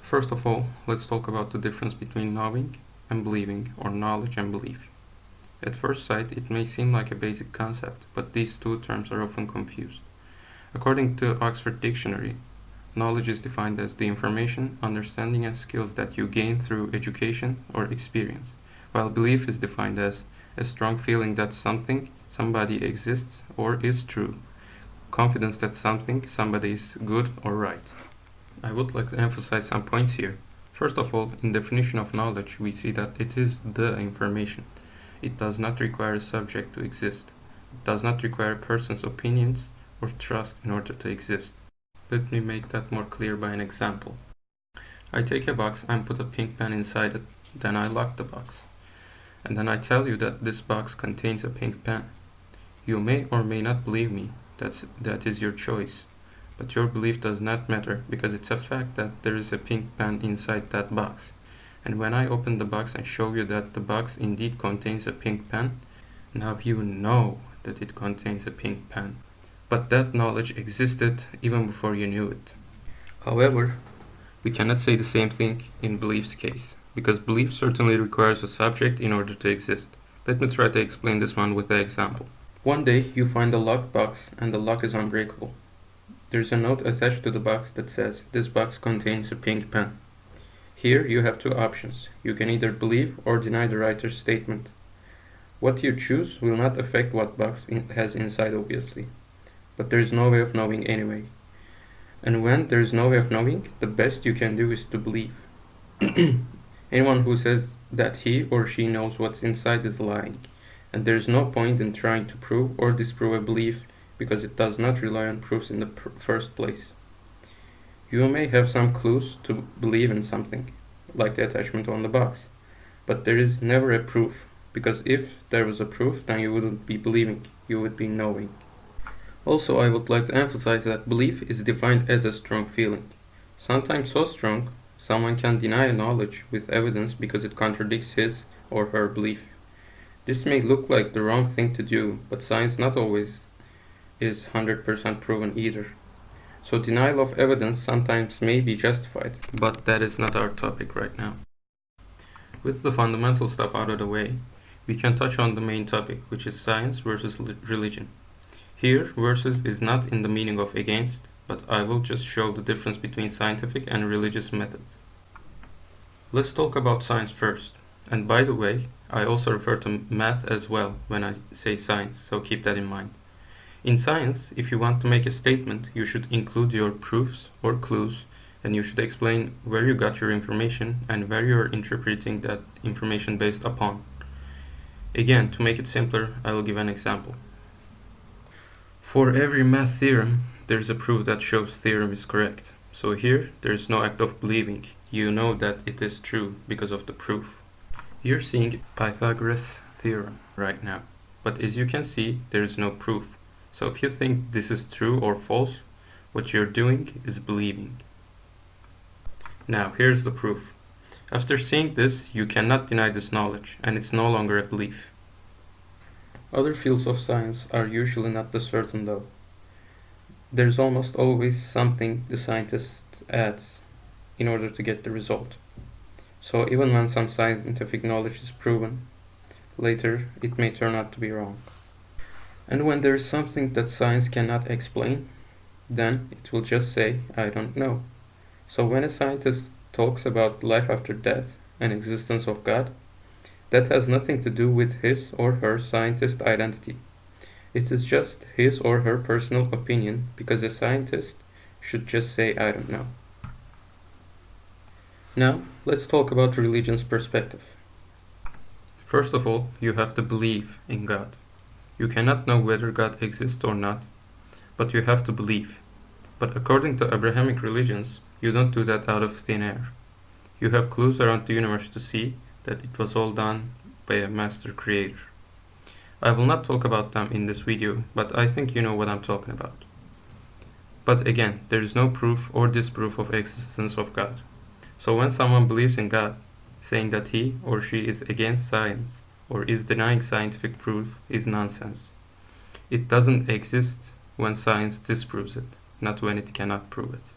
First of all, let's talk about the difference between knowing and believing, or knowledge and belief. At first sight, it may seem like a basic concept, but these two terms are often confused. According to Oxford Dictionary, knowledge is defined as the information, understanding, and skills that you gain through education or experience, while belief is defined as a strong feeling that something, somebody exists or is true, confidence that something, somebody is good or right. I would like to emphasize some points here. First of all, in definition of knowledge, we see that it is the information. It does not require a subject to exist. It does not require a person's opinions or trust in order to exist. Let me make that more clear by an example. I take a box and put a pink pen inside it, then I lock the box. And then I tell you that this box contains a pink pen. You may or may not believe me, that is your choice. But your belief does not matter because it's a fact that there is a pink pen inside that box. And when I open the box and show you that the box indeed contains a pink pen, now you know that it contains a pink pen. But that knowledge existed even before you knew it. However, we cannot say the same thing in belief's case, because belief certainly requires a subject in order to exist. Let me try to explain this one with an example. One day you find a locked box and the lock is unbreakable. There is a note attached to the box that says, "This box contains a pink pen." Here you have two options. You can either believe or deny the writer's statement. What you choose will not affect what box has inside, obviously. But there is no way of knowing anyway. And when there is no way of knowing, the best you can do is to believe. Anyone who says that he or she knows what's inside is lying, and there is no point in trying to prove or disprove a belief because it does not rely on proofs in the first place. You may have some clues to believe in something, like the attachment on the box, but there is never a proof, because if there was a proof, then you wouldn't be believing, you would be knowing. Also, I would like to emphasize that belief is defined as a strong feeling. Sometimes so strong, someone can deny a knowledge with evidence because it contradicts his or her belief. This may look like the wrong thing to do, but science not always is 100% proven either. So denial of evidence sometimes may be justified, but that is not our topic right now. With the fundamental stuff out of the way, we can touch on the main topic, which is science versus religion. Here, versus is not in the meaning of against, but I will just show the difference between scientific and religious methods. Let's talk about science first. And by the way, I also refer to math as well when I say science, so keep that in mind. In science, if you want to make a statement, you should include your proofs or clues, and you should explain where you got your information and where you are interpreting that information based upon. Again, to make it simpler, I will give an example. For every math theorem, there is a proof that shows theorem is correct. So here, there is no act of believing. You know that it is true because of the proof. You're seeing Pythagoras' theorem right now, but as you can see, there is no proof. So if you think this is true or false, what you're doing is believing. Now, here's the proof. After seeing this, you cannot deny this knowledge, and it's no longer a belief. Other fields of science are usually not this certain though. There's almost always something the scientist adds in order to get the result. So even when some scientific knowledge is proven, later it may turn out to be wrong. And when there is something that science cannot explain, then it will just say, "I don't know." So when a scientist talks about life after death and existence of God, that has nothing to do with his or her scientist identity. It is just his or her personal opinion, because a scientist should just say, "I don't know." Now, let's talk about religion's perspective. First of all, you have to believe in God. You cannot know whether God exists or not, but you have to believe. But according to Abrahamic religions, you don't do that out of thin air. You have clues around the universe to see that it was all done by a master creator. I will not talk about them in this video, but I think you know what I'm talking about. But again, there is no proof or disproof of existence of God. So when someone believes in God, saying that he or she is against science or is denying scientific proof is nonsense. It doesn't exist when science disproves it, not when it cannot prove it.